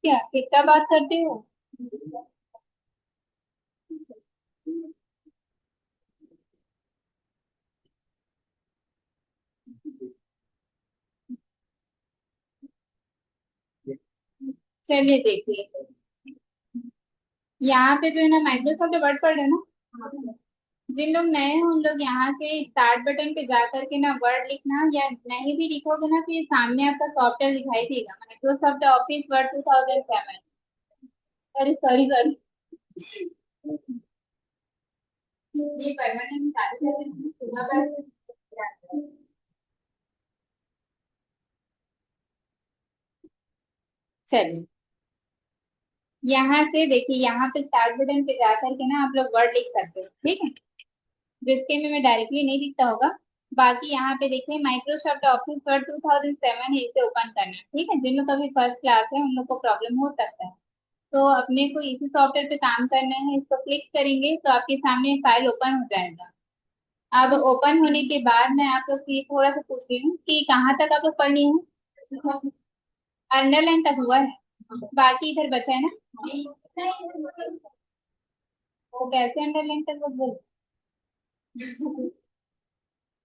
क्या कितना बात करते हो? चलिए देखिए, यहाँ पे जो है ना माइक्रोसॉफ्ट वर्ड पढ़ रहे हैं ना। जिन लोग नए हैं उन लोग यहाँ से स्टार्ट बटन पे जा करके ना वर्ड लिखना, या नहीं भी लिखोगे ना तो ये सामने आपका सॉफ्टवेयर दिखाई देगा, माइक्रोसॉफ्ट ऑफिस वर्ड 2007। अरे सॉरी सॉरी, ये परमानेंट चालू कर देना, सुबह पर। चलिए, यहाँ से देखिए, यहाँ पे स्टार्ट बटन पे जा करके ना आप लोग वर्ड लिख सकते हो, ठीक है। जिसके में डायरेक्टली नहीं दिखता होगा। बाकी यहाँ पे देखिए माइक्रोसॉफ्ट ऑफिस वर्ड 2007 है, इसे ओपन करना है, ठीक है। जिन लोग अभी फर्स्ट क्लास है उन लोग को प्रॉब्लम हो सकता है। तो अपने को इसी सॉफ्टवेयर पे काम करना है, इसको क्लिक करेंगे तो आपके सामने फाइल ओपन हो जाएगा। अब ओपन होने के बाद मैं आप लोग से ये थोड़ा सा पूछ रही हूँ कि कहाँ तक आप लोग पढ़नी है। अंडरलाइन तक हुआ है, बाकी इधर बचा है ना। वो कैसे अंडरलाइन तक वो बोल,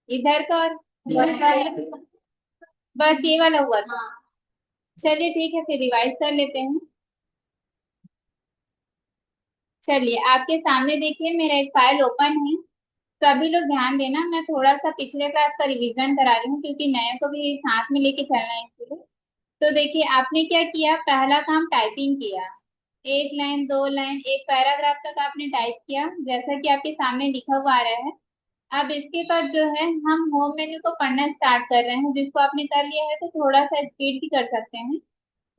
इधर का और उधर का है, बस ये वाला हुआ था। चलिए ठीक है, फिर रिवाइज कर लेते हैं। चलिए, आपके सामने देखिए मेरा एक फाइल ओपन है। सभी लोग ध्यान देना, मैं थोड़ा सा पिछले क्लास का रिवीजन करा रही हूँ क्योंकि नए को भी साथ में लेके चलना है इसलिए। तो देखिए आपने क्या किया, पहला काम टाइपिंग किया। एक लाइन, दो लाइन, एक पैराग्राफ तक आपने टाइप किया जैसा कि आपके सामने लिखा हुआ आ रहा है। अब इसके बाद जो है हम होम मेन्यू को पढ़ना स्टार्ट कर रहे हैं, जिसको आपने कर लिया है तो थोड़ा सा स्पीड भी कर सकते हैं।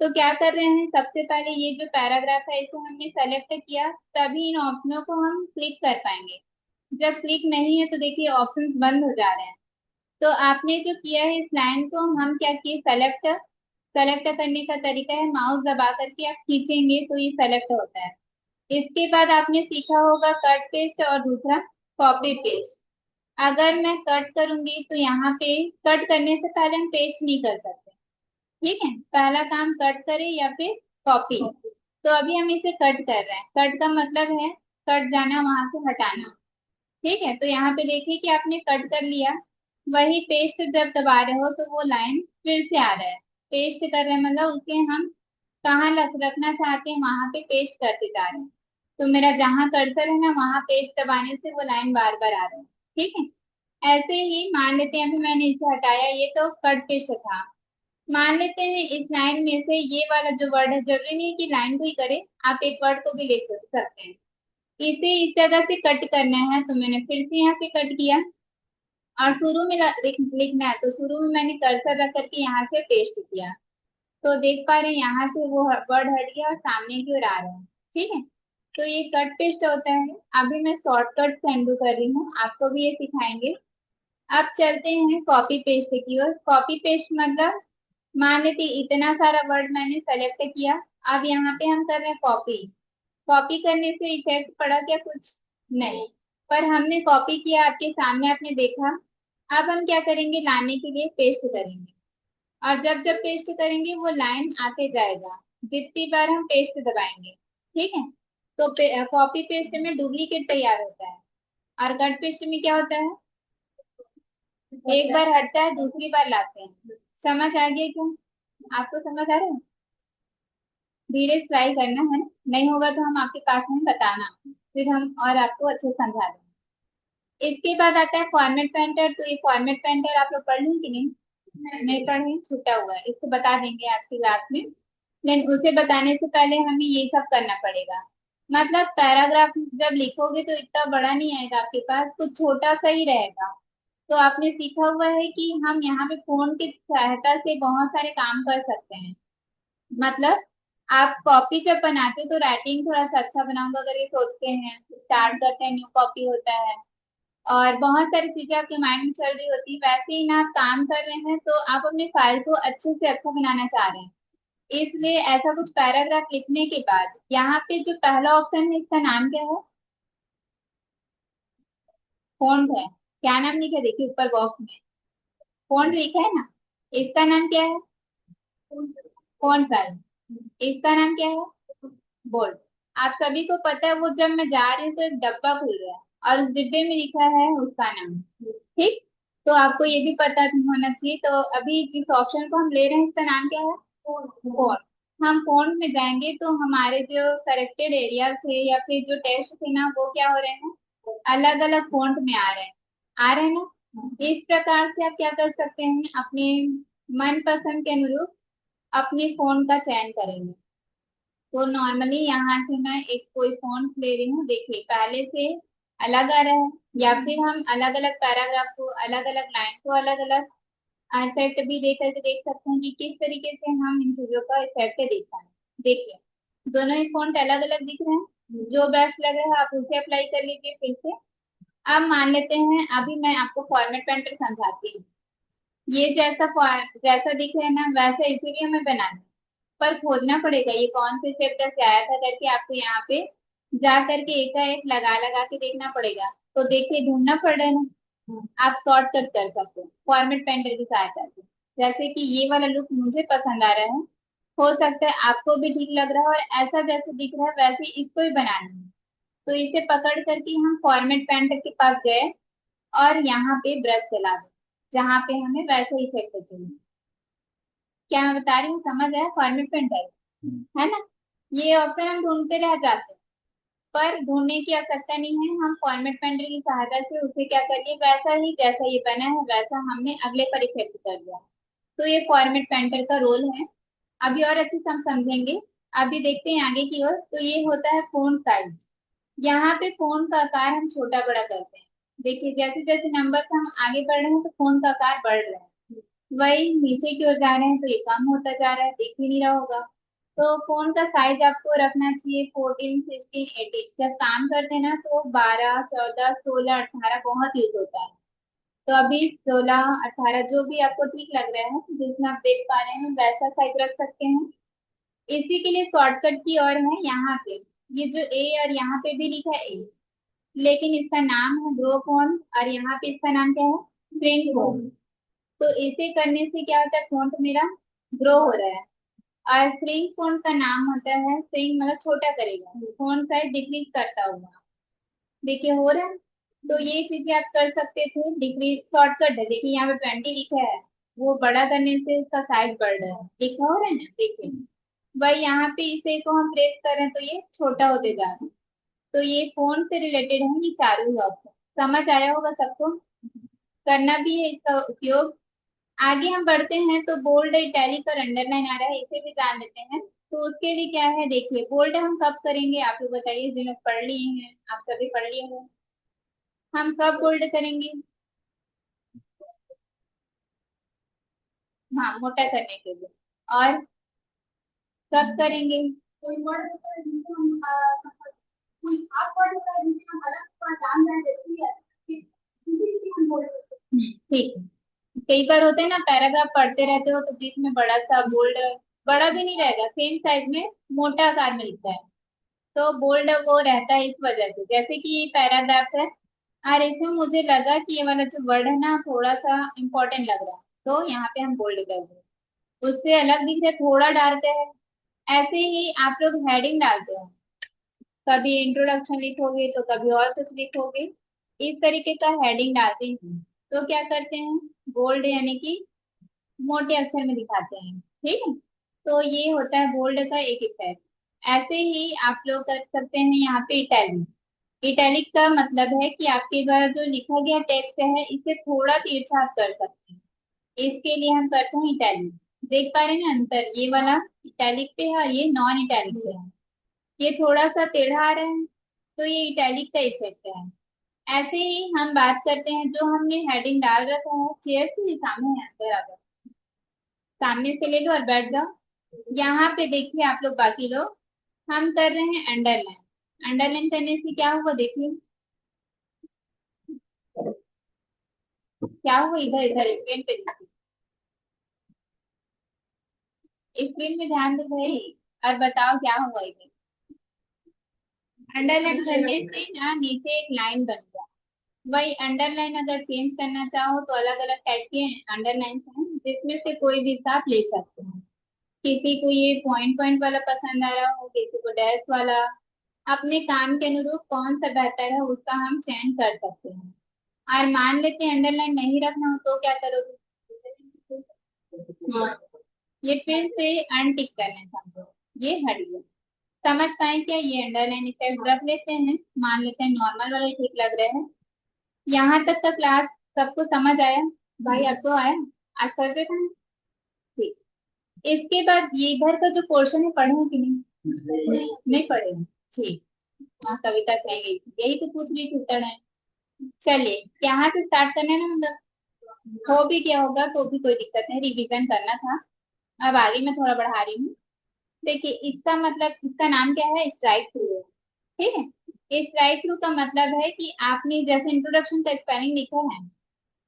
तो क्या कर रहे हैं, सबसे पहले ये जो पैराग्राफ है इसको हमने सेलेक्ट किया, तभी इन ऑप्शनों को हम क्लिक कर पाएंगे। जब क्लिक नहीं है तो देखिए ऑप्शंस बंद हो जा रहे हैं। तो आपने जो किया है इस लाइन को हम क्या किए, सेलेक्ट। सेलेक्ट करने का तरीका है माउस दबा करके आप खींचेंगे तो ये सेलेक्ट होता है। इसके बाद आपने सीखा होगा कट पेस्ट और दूसरा कॉपी पेस्ट। अगर मैं कट करूंगी तो यहाँ पे कट करने से पहले हम पेस्ट नहीं कर सकते, ठीक है। पहला काम कट करें या फिर कॉपी। तो अभी हम इसे कट कर रहे हैं, कट का मतलब है कट जाना, वहां से हटाना, ठीक है। तो यहाँ पे देखिए कि आपने कट कर लिया। वही पेस्ट जब दबा रहे हो तो वो लाइन फिर से आ रहा है। पेस्ट कर रहे हैं मतलब उसे हम कहाँ रखना चाहते हैं वहां पे पेस्ट करते जा रहे हैं। तो मेरा जहां कर्सर है ना वहां पेस्ट दबाने से वो लाइन बार बार आ रहा है, ठीक है। ऐसे ही मान लेते हैं, अभी मैंने इसे हटाया, ये तो कट पेस्ट था। मान लेते हैं इस लाइन में से ये वाला जो वर्ड है, जरूरी नहीं है कि लाइन को ही करे, आप एक वर्ड को भी ले सकते हैं। इसे इस जगह से कट करना है तो मैंने फिर से यहाँ से कट किया। और शुरू में लिखना है तो शुरू में मैंने कर्सर रख करके यहाँ से पेस्ट किया। तो देख पा रहे हैं यहाँ से वो वर्ड हट गया और सामने की ओर आ रहा है, ठीक है। तो ये कट पेस्ट होता है। अभी मैं शॉर्टकट से अनडू कर रही हूँ, आपको भी ये सिखाएंगे। अब चलते हैं कॉपी पेस्ट की ओर। कॉपी पेस्ट मतलब मान लेते इतना सारा वर्ड मैंने सेलेक्ट किया। अब यहाँ पे हम कर रहे हैं कॉपी। कॉपी करने से इफेक्ट पड़ा क्या, कुछ नहीं। पर हमने कॉपी किया, आपके सामने आपने देखा। अब हम क्या करेंगे, लाने के लिए पेस्ट करेंगे। और जब जब पेस्ट करेंगे वो लाइन आते जाएगा, जितनी बार हम पेस्ट दबाएंगे, ठीक है। तो कॉपी पेस्ट में डुप्लीकेट तैयार होता है। और कट पेस्ट में क्या होता है, एक बार हटता है दूसरी बार लाते हैं। समझ आ गया क्या, आपको समझ आ रहा है? धीरे ट्राई करना है, नहीं होगा तो हम आपके पास में बताना, फिर हम और आपको अच्छे से समझा देंगे। इसके बाद आता है फॉर्मेट पेंटर। तो ये फॉर्मेट पेंटर आप लोग पढ़ लें कि नहीं? नहीं पढ़े, छूटा हुआ है, इसको बता देंगे आज की क्लास में। लेकिन उसे बताने से पहले हमें ये सब करना पड़ेगा। मतलब पैराग्राफ जब लिखोगे तो इतना बड़ा नहीं आएगा आपके पास, कुछ छोटा सा ही रहेगा। तो आपने सीखा हुआ है कि हम यहाँ पे फोन की सहायता से बहुत सारे काम कर सकते हैं। मतलब आप कॉपी जब बनाते हो तो राइटिंग थोड़ा सा अच्छा बनाऊंगा अगर ये सोचते हैं, स्टार्ट करते हैं, न्यू कॉपी होता है। और बहुत सारी चीजें आपके माइंड में चल रही होती है, वैसे ही ना आप काम कर रहे हैं तो आप अपने फाइल को अच्छे से अच्छा बनाना चाह रहे हैं। इसलिए ऐसा कुछ पैराग्राफ लिखने के बाद यहाँ पे जो पहला ऑप्शन है इसका नाम क्या है, फॉन्ट है। क्या नाम लिखा है देखिए ऊपर बॉक्स में, फॉन्ट लिखा है ना। इसका नाम क्या है, फॉन्ट साइज। इसका नाम क्या है? बोल्ट। आप सभी को पता है, वो जब मैं जा रही हूँ तो एक डब्बा खुल रहा है और उस डिब्बे में लिखा है उसका नाम। ठीक। तो आपको ये भी पता होना चाहिए। तो अभी जिस ऑप्शन को हम ले रहे हैं इसका नाम क्या है? फोन। हम फोन में जाएंगे तो हमारे जो सेलेक्टेड एरिया थे या फिर जो टेस्ट थे ना, वो क्या हो रहे हैं? अलग अलग फॉन्ट में आ रहे हैं। आ रहे हैं ना? इस प्रकार से आप क्या कर सकते हैं, अपने मन पसंद के अनुरूप अपने फोन का चयन करेंगे। तो नॉर्मली यहाँ से मैं एक कोई फॉन्ट ले रही हूँ, देखिए पहले से अलग आ रहा है। या फिर हम अलग अलग पैराग्राफ को, अलग अलग लाइन को अलग अलग इफेक्ट भी दे करके देख सकते हैं कि किस तरीके से हम इन चीजों का इफेक्ट देखा है। देखिए दोनों ही फॉन्ट अलग अलग दिख रहे हैं। जो बेस्ट लग रहा है आप उसे अप्लाई कर लीजिए फिर से। अब मान लेते हैं, अभी मैं आपको फॉर्मेट पेंटर समझाती हूँ। ये जैसा दिख रहा है ना, वैसा इसे भी हमें बनाना है। पर खोजना पड़ेगा ये कौन से शेप का से आया था करके, आपको यहाँ पे जा करके एक लगा लगा के देखना पड़ेगा। तो देखिए ढूंढना पड़ रहा है ना। आप शॉर्टकट कर सकते हो फॉर्मेट पेंटर की सहायता से। जैसे कि ये वाला लुक मुझे पसंद आ रहा है, हो सकता है आपको भी ठीक लग रहा है और ऐसा जैसे दिख रहा है वैसे इसको ही बनाना है। तो इसे पकड़ करके हम फॉर्मेट पेंटर के पास गए और यहाँ पे ब्रश चला दें जहाँ पे हमें वैसे इफेक्ट चाहिए। क्या मैं बता रही हूँ, समझ आया? फॉर्मेट पेंटर है ना? ये ऑप्शन हम ढूंढते रह जाते हैं, पर ढूंढने की आवश्यकता नहीं है। हम फॉर्मेट पेंटर की सहायता से उसे क्या करिए, वैसा ही जैसा ये बना है वैसा हमने अगले पर इफेक्ट कर दिया। तो ये फॉर्मेट पेंटर का रोल है। अभी और अच्छे से हम समझेंगे। अभी देखते हैं आगे की ओर। तो ये होता है फोन साइज। यहाँ पे फोन का आकार हम छोटा बड़ा करते हैं। देखिए जैसे जैसे नंबर हम आगे बढ़ रहे हैं तो फोन का आकार बढ़ रहा है। वही नीचे की ओर जा रहे हैं तो ये कम होता जा रहा है, दिख ही नहीं रहा होगा। तो फोन का साइज आपको रखना चाहिए 14, 16, 18। जब काम करते हैं ना तो 12, 14, 16, 18 बहुत यूज होता है। तो अभी 16, 18 जो भी आपको ठीक लग रहा है जिसमें आप देख पा रहे हैं वैसा साइज रख सकते हैं। इसी के लिए शॉर्टकट की और है यहाँ पे। ये जो ए और यहाँ पे भी लिखा है ए, लेकिन इसका नाम है ग्रो फॉन्ट और यहाँ पे इसका नाम क्या है? Print font. तो इसे करने से क्या होता है, फॉन्ट मेरा ग्रो हो रहा है। और श्रिंक फॉन्ट का नाम होता है, श्रिंक मतलब छोटा करेगा, फॉन्ट साइज डिक्रीज करता हुआ। देखिए हो रहा है। तो ये चीजें आप कर सकते थे, डिक्रीज शॉर्टकट है। देखिए यहाँ पे 20 लिखा है, वो बड़ा करने से इसका साइज बढ़ रहा है, लिखा हो रहा है ना? देखिए वही यहाँ पे इसे को हम प्रेस करें तो ये छोटा होते जा रहा है। तो ये फोन से रिलेटेड है ये चारों ही ऑप्शन। समझ आया होगा सबको? करना भी है इसका उपयोग। आगे हम बढ़ते हैं तो बोल्ड, इटैलिक और अंडरलाइन आ रहा है, इसे भी जान लेते हैं। तो उसके लिए क्या है, देखिए बोल्ड हम कब करेंगे आप लोग बताइए, जिन्हें पढ़ लिए हैं, आप सभी पढ़ लिए हो। हम कब बोल्ड करेंगे? हाँ, मोटा करने के लिए। और कब करेंगे? कोई वर्ड होता है जिसे हम मतलब कोई खास वर्ड होता है जिसे हम अलग पर जान रहे देखती है कि हम बोल सकते हैं। ठीक है। कई बार होते हैं ना, पैराग्राफ पढ़ते रहते हो तो बीच में बड़ा सा बोल्ड, बड़ा भी नहीं रहेगा, सेम साइज में मोटा आकार में लिखता है। तो बोल्ड वो रहता है इस वजह से, जैसे कि ये पैराग्राफ है और इसमें मुझे लगा कि ये वाला जो वर्ड है ना थोड़ा सा इंपॉर्टेंट लग रहा है, तो यहाँ पे हम बोल्ड कर दें। उससे अलग दिख रहा है थोड़ा डालते हैं। ऐसे ही आप लोग हेडिंग डालते हो, कभी इंट्रोडक्शन लिखोगे तो कभी और कुछ लिखोगे, इस तरीके का हेडिंग डालते हैं। तो क्या करते हैं, बोल्ड यानी कि मोटे अक्षर में दिखाते हैं। ठीक है। तो ये होता है बोल्ड का एक इफेक्ट। ऐसे ही आप लोग कर सकते हैं यहाँ पे इटैलिक। इटैलिक का मतलब है कि आपके द्वारा जो लिखा गया टेक्स्ट है इसे थोड़ा तिरछा आप कर सकते हैं। इसके लिए हम करते हैं इटैलिक। देख पा रहे हैं अंतर, ये वाला इटैलिक पे है, ये नॉन इटैलिक पे है। ये थोड़ा सा टेढ़ा आ रहा है तो ये इटैलिक का इफेक्ट है। ऐसे ही हम बात करते हैं जो हमने हेडिंग डाल रखा है, चेयर से सामने है, अंदर आ जाओ, सामने से ले लो और बैठ जाओ। यहाँ पे देखिए आप लोग बाकी लोग, हम कर रहे हैं अंडरलाइन। अंडरलाइन करने से क्या हुआ देखिए, क्या हुआ, इधर इधर स्क्रीन पे देखिए, स्क्रीन में ध्यान दो भाई और बताओ क्या हुआ इधर। अंडरलाइन करने से ना नीचे एक लाइन बन गया। वही अंडरलाइन अगर चेंज करना चाहो तो अलग अलग टाइप के अंडरलाइन हैं जिसमें से कोई भी आप ले सकते हैं। किसी को ये पॉइंट पॉइंट वाला पसंद आ रहा हो, किसी को डैश वाला। अपने काम के अनुरूप कौन सा बेहतर है उसका हम चयन कर सकते हैं। और मान लेते हैं अंडरलाइन नहीं रखना हो तो क्या करोगे? हाँ, ये फिर से अनटिक करना था हमको, ये हट गया। समझ पाए क्या? ये अंडरलाइन इफेक्ट रख लेते हैं, मान लेते हैं नॉर्मल वाले ठीक लग रहे हैं। यहाँ तक का क्लास सबको समझ आया? भाई आपको आया? आज सब्जेक्ट है ठीक। इसके बाद ये इधर का जो पोर्शन है पढ़े कि नहीं? नहीं पढ़े हैं। ठीक। हाँ, कविता कह गई थी, यही तो पूछ रही थी उत्तर है। चलिए, यहाँ से स्टार्ट करना है ना, मतलब हो भी क्या होगा तो भी कोई दिक्कत नहीं, रिवीजन करना था। अब आगे मैं थोड़ा बढ़ा रही हूँ। देखिए, इसका मतलब, इसका नाम क्या है? स्ट्राइक थ्रू है। ठीक है। स्ट्राइक थ्रू का मतलब है कि आपने जैसे इंट्रोडक्शन का स्पेलिंग लिखा है,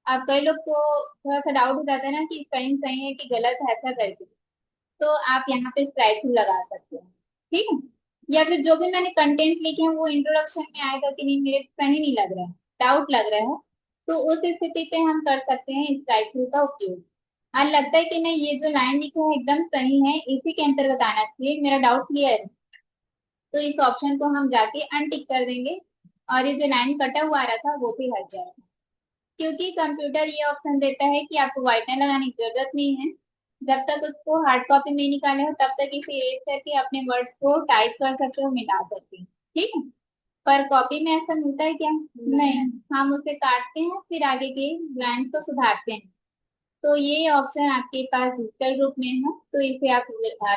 अब कई लोग को थोड़ा सा डाउट हो जाता है ना कि स्पेलिंग सही है कि गलत है, ऐसा करके तो आप यहाँ पे स्ट्राइक थ्रू लगा सकते हैं। ठीक है। या फिर जो भी मैंने कंटेंट लिखे हैं वो इंट्रोडक्शन में आएगा कि नहीं, मेरे सही नहीं लग रहा है, डाउट लग रहा है, तो उस स्थिति पे हम कर सकते हैं स्ट्राइक थ्रू का उपयोग। और लगता है कि नहीं, ये जो लाइन लिखा है एकदम सही है, इसी के अंतर्गत आना चाहिए, मेरा डाउट क्लियर है, तो इस ऑप्शन को हम जाके अनटिक कर देंगे और ये जो लाइन कटा हुआ आ रहा था वो भी हट जाएगा। क्योंकि कंप्यूटर ये ऑप्शन देता है कि आपको व्हाइटनर लगाने की जरूरत नहीं है, जब तक उसको हार्ड कॉपी में निकाले हो तब तक इसे इरेज करके अपने वर्ड्स को टाइप कर सकते हो, मिटा सकते हो। ठीक है। पर कॉपी में ऐसा मिलता है क्या? नहीं। हम उसे काटते हैं, फिर आगे के लाइन को सुधारते हैं। तो ये ऑप्शन आपके पास डिजिटल रूप में है, तो इसे आप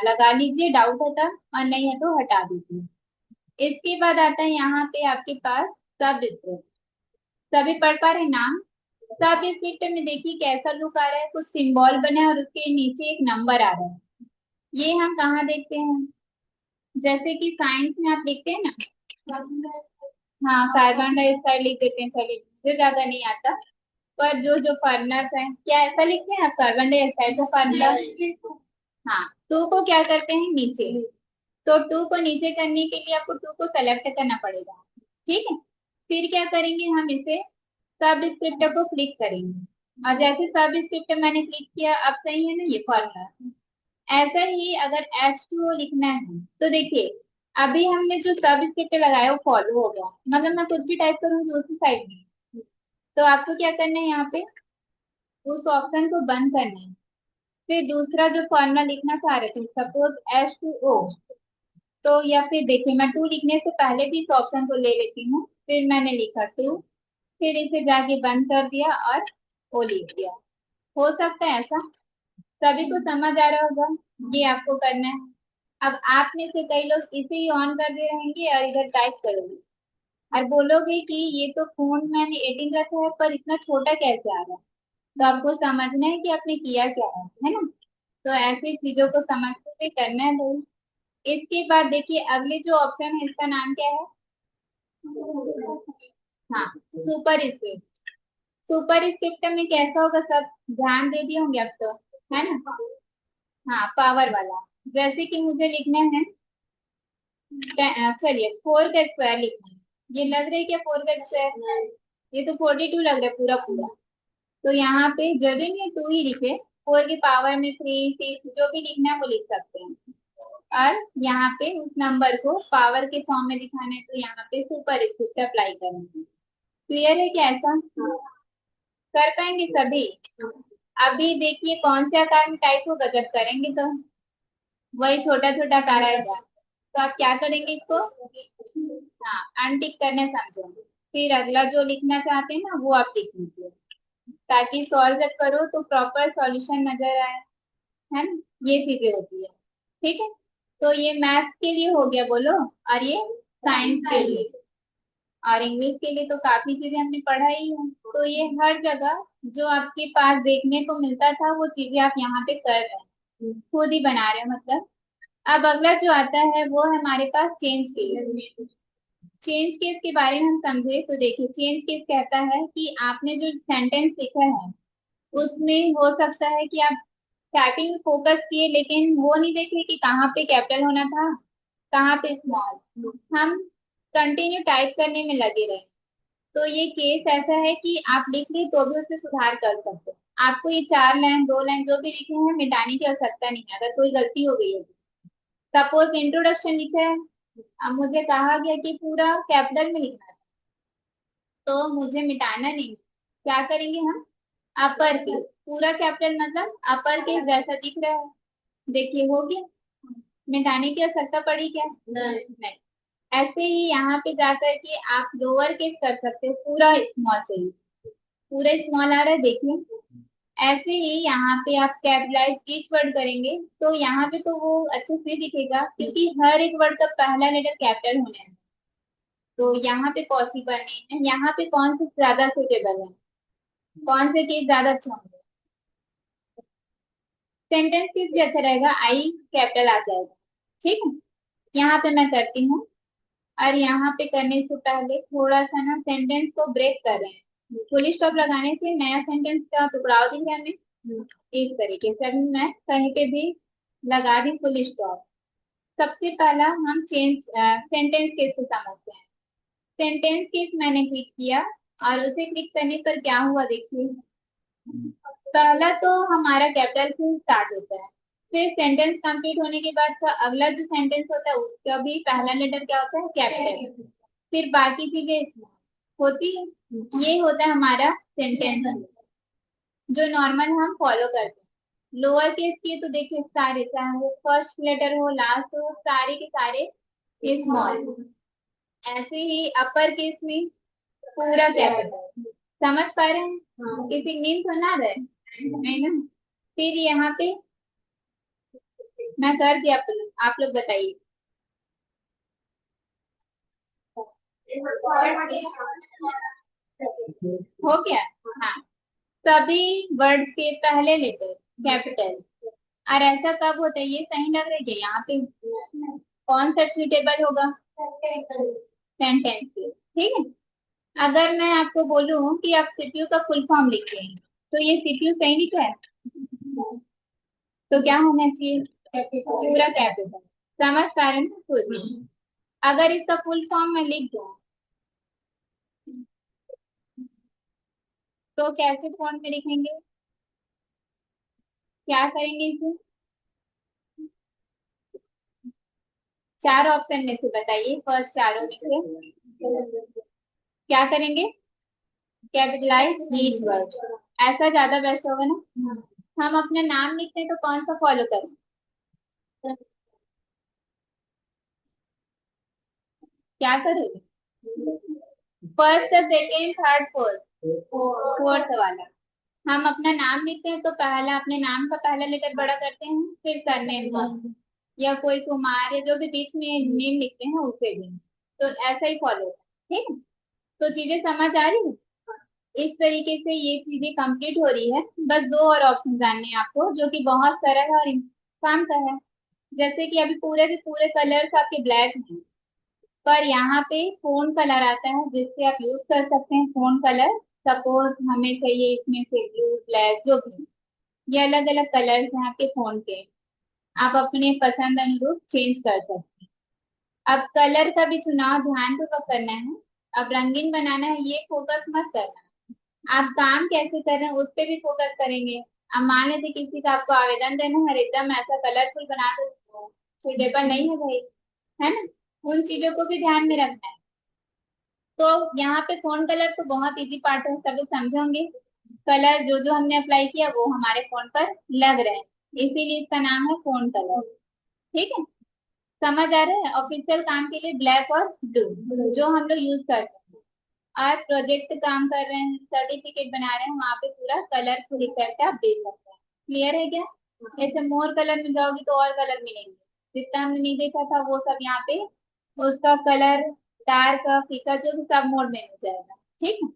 लगा लीजिए, डाउट है तब, और नहीं है तो हटा दीजिए। इसके बाद आता है यहाँ पे आपके पास सब स्क्रिप्ट। सभी पढ़ पा रहे हैं नाम? सब स्क्रिप्ट में देखिए कैसा लुक आ रहा है, कुछ सिंबल बना है और उसके नीचे एक नंबर आ रहा है। ये हम कहाँ देखते हैं? जैसे कि साइंस में आप लिखते हैं ना, हाँ, कार्बन डाइऑक्साइड लिख देते हैं, चलिए मुझे ज्यादा नहीं आता। पर जो जो फॉर्मुलास है, क्या ऐसा लिखते हैं आप कार्बन डाइऑक्साइड का फॉर्मूला? हाँ, टू को क्या करते हैं? नीचे। तो टू को नीचे करने के लिए आपको टू को सेलेक्ट करना पड़ेगा। ठीक है। फिर क्या करेंगे? हम इसे सब स्क्रिप्ट को क्लिक करेंगे, और जैसे सब स्क्रिप्ट मैंने क्लिक किया, अब सही है ना ये फॉर्मूला? ऐसा ही अगर H2O लिखना है तो देखिए, अभी हमने जो सब स्क्रिप्ट लगाया वो फॉलो हो गया, मतलब मैं कुछ भी टाइप करूंगी उसी साइड में। तो आपको क्या करना है? यहाँ पे उस ऑप्शन को बंद करना है। फिर दूसरा जो फॉर्मूला लिखना चाह रहे थे, सपोज H2O, तो या फिर देखिए, मैं टू लिखने से पहले भी इस ऑप्शन को ले लेती हूँ, फिर मैंने लिखा टू, फिर इसे जाके बंद कर दिया और ओ लिख दिया। हो सकता है ऐसा? सभी को समझ आ रहा होगा? ये आपको करना है। अब आप में से कई लोग इसे ही ऑन कर दे रहेंगे और इधर टाइप करोगे और बोलोगे कि ये तो फोन मैंने 18 रखा है पर इतना छोटा कैसे आ रहा है। तो आपको समझना है कि आपने किया क्या है ना? तो ऐसी चीजों को समझते हुए करना है भाई। इसके बाद देखिए, अगले जो ऑप्शन है इसका नाम क्या है? हाँ, सुपर स्क्रिप्ट। सुपर स्क्रिप्ट में कैसा होगा, सब ध्यान दे दिए होंगे अब तो, है ना? हाँ, पावर वाला। जैसे कि मुझे लिखना है, चलिए 4 का स्क्वायर लिखना है। ये लग रहा है क्या 4 का स्क्वायर? ये तो 42 लग रहा है पूरा पूरा। तो यहाँ पे जरूरी नहीं है 2 ही लिखे, 4 की पावर में 3 6 जो भी लिखना है वो लिख सकते हैं। और यहाँ पे उस नंबर को पावर के फॉर्म में दिखाना है, तो यहाँ पे सुपर स्क्रिप्ट अप्लाई करेंगे। क्लियर है क्या ऐसा? कर पाएंगे सभी? अभी देखिए कौन से आकार में टाइप होगा जब करेंगे तो वही छोटा छोटा आकार आएगा। तो आप क्या करेंगे इसको? हाँ, अनटिक करने समझो। फिर अगला जो लिखना चाहते हैं ना वो आप लिख लीजिए, ताकि सॉल्व जब करो तो प्रॉपर सॉल्यूशन नजर आए, है ना? ये चीजें होती है। ठीक है। तो ये मैथ्स के लिए हो गया, बोलो। और ये साइंस के लिए, और इंग्लिश के लिए तो काफी चीजें हमने पढ़ा ही है। तो ये हर जगह जो आपके पास देखने को मिलता था वो चीजें आप यहाँ पे कर रहे हैं, खुद ही बना रहे हैं मतलब। अब अगला जो आता है वो है हमारे पास चेंज केस। चेंज केस के बारे में हम समझे तो देखिए, चेंज केस कहता है कि आपने जो सेंटेंस लिखा है उसमें हो सकता है कि आप टाइपिंग फोकस किए लेकिन वो नहीं देखे कि कहाँ पे कैपिटल होना था, कहाँ पे स्मॉल। हम कंटिन्यू टाइप करने में लगे रहे। तो ये केस ऐसा है कि आप लिख ली तो भी उसमें सुधार कर सकते हो। आपको ये 4 लाइन 2 लाइन जो भी लिखे हैं मिटाने की आवश्यकता नहीं है, अगर कोई गलती हो गई है। सपोज इंट्रोडक्शन लिखा है, अब मुझे कहा गया कि पूरा कैपिटल में लिखना है, तो मुझे मिटाना नहीं है। क्या करेंगे हम? अपर केस, पूरा कैपिटल मतलब अपर केस जैसा दिख रहा है, देखिए हो गया। मिटाने की आवश्यकता पड़ी क्या? नहीं। ऐसे ही यहाँ पे जाकर के आप लोअर केस कर सकते हो, पूरा स्मॉल चाहिए, पूरा स्मॉल आ रहा है देखिए। ऐसे ही यहाँ पे आप कैपिटलाइज ईच वर्ड करेंगे तो यहाँ पे तो वो अच्छे से दिखेगा, क्योंकि हर एक वर्ड का पहला लेटर कैपिटल होना है। तो यहाँ पे पॉसिबल नहीं है। यहाँ पे कौन से ज्यादा सुटेबल है, कौन से केस ज्यादा अच्छा होंगे? सेंटेंस केस भी अच्छा रहेगा, आई कैपिटल आ जाएगा। ठीक है, यहाँ पे मैं करती हूँ। और यहाँ पे करने से पहले थोड़ा सा ना सेंटेंस को ब्रेक कर रहे हैं, फुल स्टॉप लगाने से नया सेंटेंस का टुकड़ाव दिख रहा है हमें, इस तरीके से अभी मैं कहीं पे भी लगा दी फुल स्टॉप। सबसे पहला हम चेंज सेंटेंस केस को समझते हैं। सेंटेंस केस मैंने क्लिक किया, और उसे क्लिक करने पर क्या हुआ देखिए। पहला तो हमारा कैपिटल से स्टार्ट होता है, फिर सेंटेंस कंप्लीट होने के बाद का अगला जो सेंटेंस होता है उसका भी पहला लेटर क्या होता है? कैपिटल। फिर बाकी चीजें स्मॉल होती है। ये होता है हमारा सेंटेंस जो नॉर्मल हम फॉलो करते हैं। लोअर केस के तो देखिए सारे, चाहे वो फर्स्ट लेटर हो लास्ट हो, सारे के सारे स्मॉल। ऐसे ही अपर केस में पूरा कैपिटल। समझ पा रहे हैं? किसी की नींद तो ना रहे, है ना? फिर यहाँ पे मैं कर दिया, आप लोग बताइए। हो गया? हाँ, सभी वर्ड के पहले लेटर कैपिटल। और ऐसा कब होता है, ये सही लग रहा है क्या यहाँ पे? कौन सा सूटेबल होगा? सेंटेंस के, ठीक है। अगर मैं आपको बोलूं कि आप सीपीयू का फुल फॉर्म लिखें, तो ये सीपीयू सही लिखा है? तो क्या होना चाहिए? पूरा कैपिटल। समझ पा रहे हैं ना खुद? अगर इसका फुल फॉर्म मैं लिख दूं तो कैसे फॉन्ट में लिखेंगे? क्या करेंगे इसे? 4 ऑप्शन में से बताइए, फर्स्ट चारों में से क्या करेंगे? कैपिटलाइज ईच वर्ड, ऐसा ज्यादा बेस्ट होगा ना। हम अपना नाम लिखते हैं तो कौन सा फॉलो करें? क्या करोगे? First second third fourth, fourth वाला। हम अपना नाम लिखते हैं तो पहला अपने नाम का पहला लेटर बड़ा करते हैं, फिर सरनेम का, या कोई कुमार या जो भी बीच में नेम लिखते हैं उसे भी। तो ऐसा ही फॉलो है, ठीक है। तो चीजें समझ आ रही है? इस तरीके से ये चीजें कंप्लीट हो रही है। बस दो और ऑप्शन जानने हैं आपको, जो कि बहुत सरल और काम का है। जैसे कि अभी पूरे के पूरे कलर्स आपके ब्लैक हैं, पर यहाँ पे फोन कलर आता है जिससे आप यूज कर सकते हैं फोन कलर। सपोज हमें चाहिए इसमें से ब्लू ब्लैक जो भी, ये अलग अलग कलर्स हैं आपके फोन के, आप अपने पसंद अनुरूप चेंज कर सकते हैं। अब कलर का भी चुनाव ध्यान पूर्वक करना है। अब रंगीन बनाना है ये फोकस मत करना, आप काम कैसे कर रहे हैं उस पे भी फोकस करेंगे। अब मान लेते किसी का आपको आवेदन देना है, एकदम ऐसा कलरफुल बना दो तो सुटेबल नहीं है भाई, है ना? उन चीजों को भी ध्यान में रखना है। तो यहाँ पे फोन कलर तो बहुत इजी पार्ट है, सब लोग समझोगे। कलर जो जो हमने अप्लाई किया वो हमारे फोन पर लग रहे हैं, इसीलिए इसका नाम है फोन कलर। ठीक है, समझ आ रहा है? ऑफिशियल काम के लिए ब्लैक और ब्लू जो हम लोग यूज करते हैं। और प्रोजेक्ट काम कर रहे हैं, सर्टिफिकेट बना रहे हैं, वहां पे पूरा कलरफुल इफेक्ट आप देख सकते हैं। क्लियर है क्या? ऐसे मोर कलर में जाओगे तो और कलर मिलेंगे, जितना हमने नहीं देखा था वो सब यहाँ पे उसका कलर, डार्क फीका जो भी सब मोड में मिल जाएगा। ठीक है।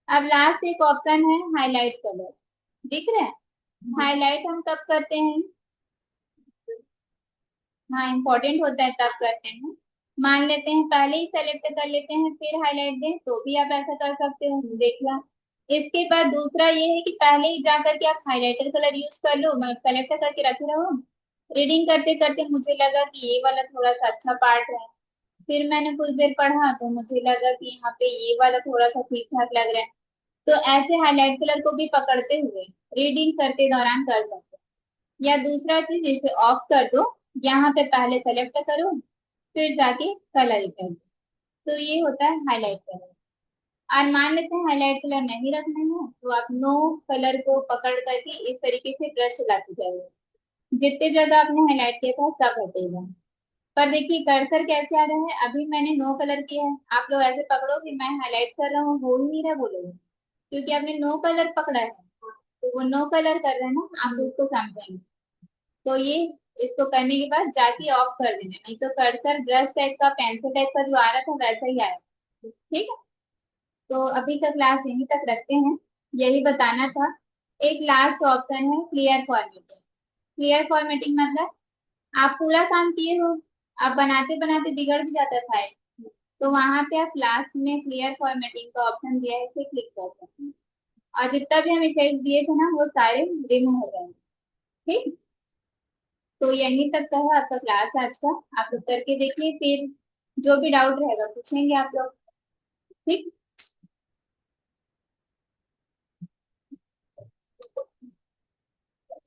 अब लास्ट एक ऑप्शन है हाईलाइट कलर, दिख रहा है? हाईलाइट हम कब करते हैं? हाँ, इम्पोर्टेंट होता है तब करते हैं। मान लेते हैं पहले ही सेलेक्ट कर लेते हैं फिर हाईलाइट दें, तो भी आप ऐसा कर सकते हो, देखना। इसके बाद दूसरा ये है कि पहले ही जा करके आप हाइलाइटर कलर यूज कर लो, मैं सेलेक्ट करके रखे रहो। रीडिंग करते करते मुझे लगा कि ये वाला थोड़ा सा अच्छा पार्ट है, फिर मैंने कुछ देर पढ़ा तो मुझे लगा कि यहाँ पे ये वाला थोड़ा सा ठीक ठाक लग रहा है, तो ऐसे हाईलाइट कलर को भी पकड़ते हुए रीडिंग करते दौरान कर सकते हैं। या दूसरा चीज, इसे ऑफ कर दो, यहाँ पे पहले सेलेक्ट करो, फिर जाके कलर कर दो। तो ये होता है हाईलाइट कलर। और मान लेते हैं हाईलाइट कलर नहीं रखना है, तो आप नो कलर को पकड़ करके इस तरीके से ब्रश चलाते जाइए, जितने जगह आपने हाईलाइट किया था सब हटेगा। पर देखिए कर्सर कैसे आ रहा है, अभी मैंने नो कलर किया है, आप लोग ऐसे पकड़ो कि मैं हाईलाइट कर रहा हूँ, हो ही नहीं रहा बोलोगे, क्योंकि आपने नो कलर पकड़ा है। तो वो नो कलर कर रहे हैं ना, आप उसको समझेंगे। तो ये इसको करने के बाद जाके ऑफ कर देना, नहीं तो कर्सर ब्रश टाइप का, पेंसिल टाइप का जो आ रहा था वैसा ही आएगा। ठीक है। तो अभी का क्लास यहीं तक रखते हैं, यही बताना था। एक लास्ट ऑप्शन है क्लियर फॉर्मेटिंग। क्लियर फॉर्मेटिंग मतलब आप पूरा काम किए हो, आप बनाते बनाते बिगड़ भी जाता है फाइल, तो वहां पे आप लास्ट में क्लियर फॉर्मेटिंग का ऑप्शन दिया है, इसे क्लिक कर सकते हैं, और जितना भी हम इफेक्ट दिए थे ना वो सारे रिमूव हो जाएंगे। ठीक। तो यहीं तक का है आपका क्लास आज का। आप लोग करके देखिए, फिर जो भी डाउट रहेगा पूछेंगे आप लोग। ठीक।